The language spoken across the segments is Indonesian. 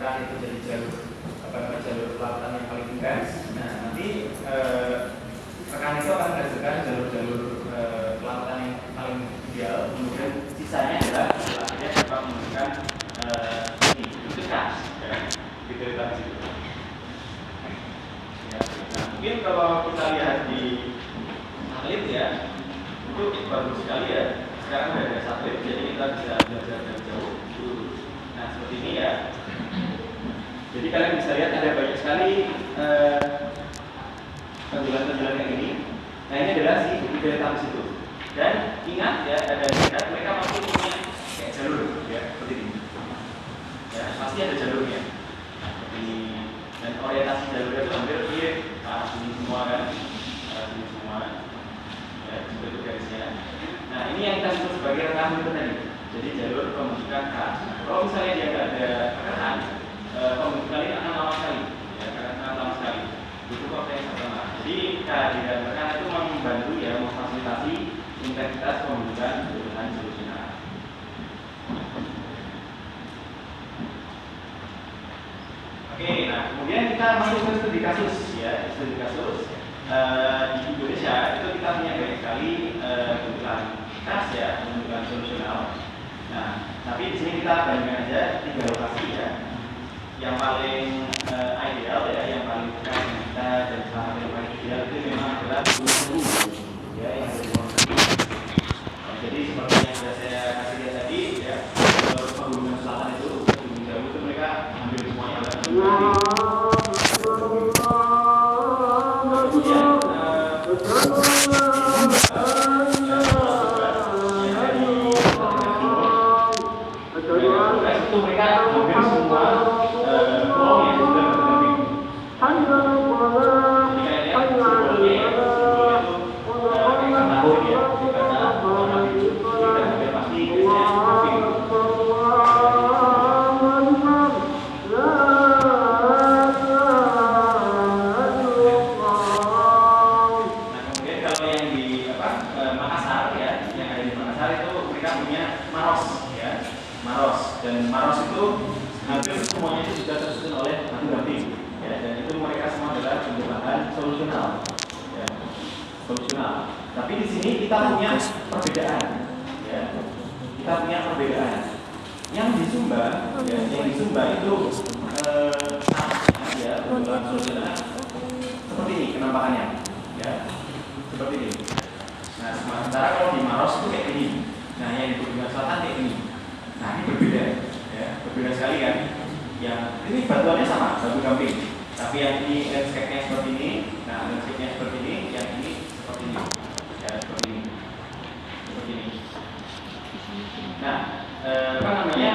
menentukan itu jadi jalur jalur pelautan yang paling intens. Nah, nanti rekan itu akan menghasilkan jalur-jalur pelautan yang paling ideal. Kemudian sisanya adalah akhirnya dapat menentukan ini itu kas, ya, utilitas itu. Ya, nah, mungkin kalau kita lihat di satelit ya, itu bagus sekali ya. Sekarang ada satelit, jadi kita bisa belajar dari jauh. Nah, seperti ini ya. Jadi kalian bisa lihat ada banyak sekali penjualan-penjualan kayak gini. Nah, ini adalah si utilitas itu. Dan ingat ya, ada mereka pasti punya kayak jalur ya, seperti ini. Ya, pasti ada jalurnya. Seperti ini. Dan orientasi jalurnya itu hampir mirip ke arah sini semua kan, arah sini semua. Ya, seperti garisnya. Nah, ini yang kita sebut sebagai rekam itu tadi. Jadi jalur pembentukan kas. Kalau misalnya dia nggak ada rekan, pembentukan ini akan lama sekali. Ya, akan sangat lama sekali. Itu proses yang pertama. Jadi kehadiran rekan itu membantu ya, memfasilitasi intensitas pembentukan dengan solusional. Oke, nah kemudian kita masuk ke studi kasus ya, studi kasus. Di Indonesia itu kita punya banyak sekali kebutuhan kas ya, kebutuhan solusional. Nah, tapi di sini kita bandingkan aja 3 lokasi ya. Yang paling ideal ya, yang paling dekat dengan kita dan salah yang paling ideal itu memang adalah Gunung Sewu ya, yang ada di Wonosobo. Jadi seperti yang sudah saya kasih lihat tadi ya, pegunungan selatan itu, Gunung Sewu itu mereka hampir semuanya adalah Tapi di sini kita punya perbedaan, ya. Kita punya perbedaan. Yang di Sumba, ya, yang di Sumba itu ya, solusinya seperti ini penampakannya, ya, seperti ini. Nah, sementara kalau di Maros itu kayak ini. Nah, yang di Pegunungan Selatan kayak ini. Nah, ini berbeda, ya, berbeda sekali kan. Yang ini batuannya sama, batu gamping. Tapi yang ini landscape-nya seperti ini. Nah, landscape-nya seperti ini, yang ini seperti ini. Ya, seperti ini. Seperti ini. Nah, apa namanya?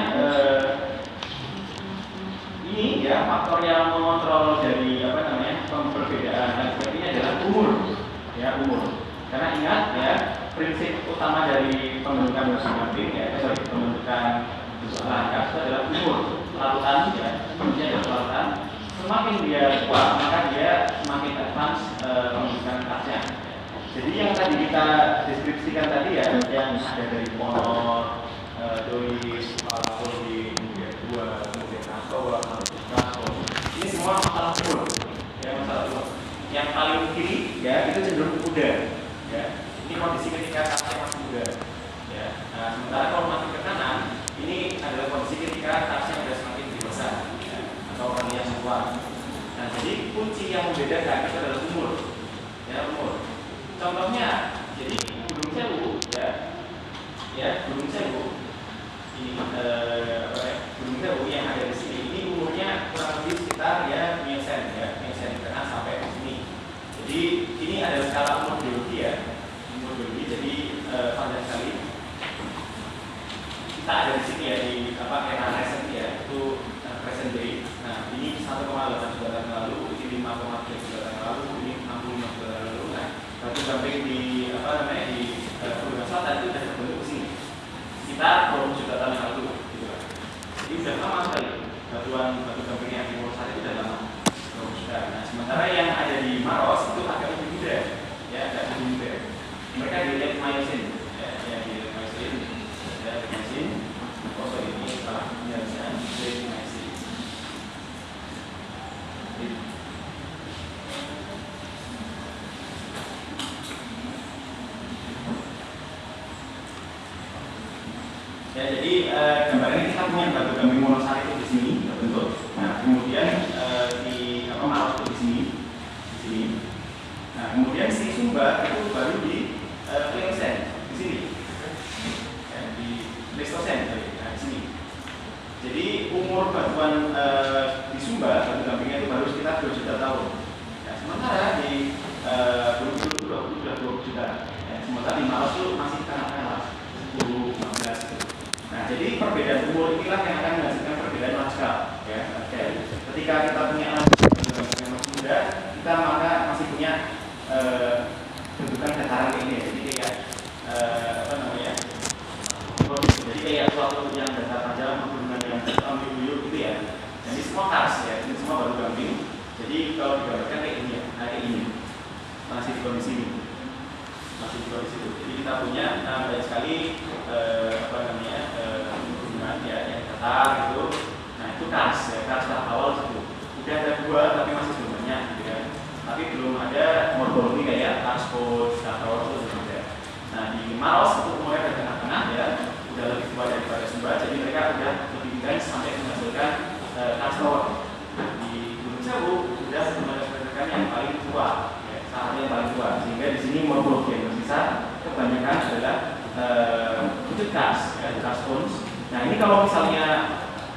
Ini ya faktor yang mengontrol dari apa namanya? Perbedaan dan sebagainya adalah umur. Ya, umur. Karena ingat ya, prinsip utama dari pembentukan batu gamping ya, pembentukan langkah itu adalah umur. Pelautan ya, umurnya adalah pelautan. Semakin dia tua, maka dia semakin advance pembentukan kasnya. Jadi yang tadi kita deskripsikan tadi ya, yang ada dari Ponor, Doi, Palapoli, kemudian Dua, kemudian Kasowa, ini semua masalah umur, ya masalah umur. Yang paling kiri ya itu cenderung muda, ya. Ini kondisi ketika kasnya masih muda, ya. Nah, sementara kalau masih ke kanan, ini adalah kondisi ketika kasnya sudah semakin dewasa, ya, atau orang yang tua. Nah, jadi kunci yang membedakan itu adalah umur, ya umur. Contohnya, jadi Gunung Sewu, ya Gunung Sewu, ini apa ya, Gunung Sewu yang ada di sini, ini umurnya kurang lebih sekitar ya Miocene karena sampai di sini. Jadi ini adalah skala umur geologi ya, umur geologi. Jadi panjang sekali. Kita ada di sini ya di apa era recent ya, itu present day. Nah ini 1,8 juta tahun lalu, ini 5,3 juta tahun lalu, ini 65 juta tahun lalu. Nah batu gamping di apa namanya di Pegunungan Selatan itu sudah terbentuk sini sekitar 20 juta tahun lalu gitu kan. Jadi sudah lama sekali batu gamping yang di Wonosobo itu sudah lama. Nah sementara yang ada di Maros itu agak lebih muda ya, agak lebih muda. Mereka di late Miocene ya, di late Miocene. Oh ini salah penyelesaian late Miocene. gamping monosarit itu di sini terbentuk. Nah, kemudian di Maros itu di sini. Nah, kemudian si sumba itu baru di Pliocene di sini, ya, di Pleistocene, nah, di sini. Jadi umur batuan di Sumba, batu gampingnya itu baru sekitar 2 juta tahun. Nah, sementara di Borobudur sudah 20 juta. Ya, sementara di Maros itu masih kanak-kanak 10, 15. Nah, jadi perbedaan umur inilah yang akan menghasilkan perbedaan naskah. Ya, ketika kita punya anak yang masih muda, kita maka masih punya bentukan dataran ini. Jadi kayak jadi kayak suatu yang datar panjang hubungan yang ambigu gitu ya. Jadi semua kars ya, ini semua baru gamping. Jadi kalau digambarkan kayak ini ya, kayak ini masih di kondisi ini, masih di kondisi itu. Jadi kita punya banyak sekali hubungan ya yang datar gitu. Nah itu kars ya, kars tahap awal itu. Udah ada 2 tapi masih belum banyak gitu ya. Tapi belum ada morfologi kayak kars post, tahap awal itu belum ada. Nah di Maros itu umurnya ada tengah-tengah ya, udah lebih tua daripada Sumba, jadi mereka udah lebih intens sampai menghasilkan kars lower. Di Gunung Sewu sudah menghasilkan yang paling tua, ya, saatnya yang paling tua. Sehingga di sini morfologi yang tersisa kebanyakan adalah wujud kars, ya, kars stones. Nah ini kalau misalnya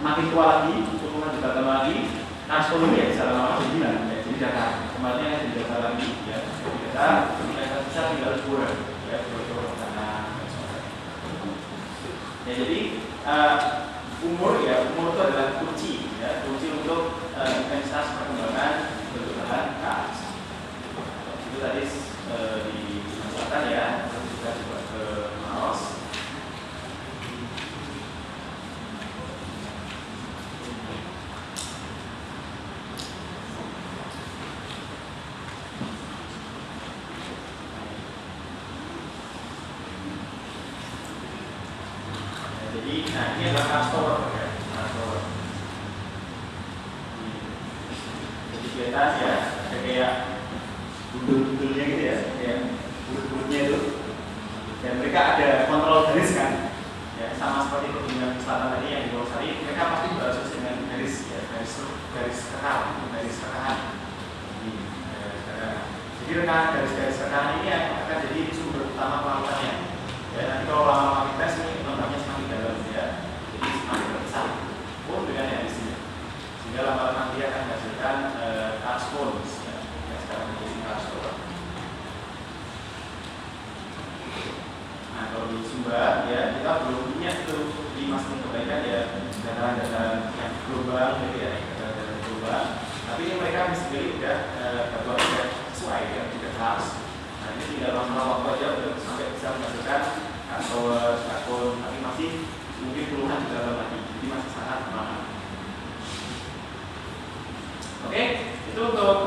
makin tua lagi, ukuran juga tambah lagi, kars stone ini ya bisa lama-lama jadi gimana? Ya, jadi datar, kemarinnya jadi datar lagi, ya, jadi datar, bisa tinggal kurang. Ya, jadi umur itu adalah kunci untuk intensitas perkembangan bentukan kars. Itu tadi di selatan ya, kita coba ke Maros. Nah ini adalah kars tower ya, kars tower. Jadi kelihatan ya, ada kayak bundul-bundulnya gitu ya, kayak bulut-bulutnya itu. Dan mereka ada kontrol garis kan, ya sama seperti pegunungan selatan tadi yang di Wonosari, mereka pasti berasal dengan garis ya, garis rekahan. Jadi rekahan garis rekahan ini akan jadi sumber utama pelakuannya. Ya, nanti kalau lama-lama kita ini lembabnya semakin dalam ya, jadi semakin terbesar pun dengan yang di sini, sehingga lama-lama dia akan menghasilkan kars stones ya, yang sekarang menjadi kars stones. Nah kalau di Sumba ya kita belum punya itu di masing kebaikan ya, dataran-dataran yang global gitu ya, dataran global. Tapi ini mereka sendiri udah batuan sudah sesuai ya, tidak kars. Nah ini tinggal masalah waktu aja untuk sampai bisa menghasilkan tower, stone, tapi masih mungkin puluhan juta lagi, jadi masih sangat lama. Oke, itu untuk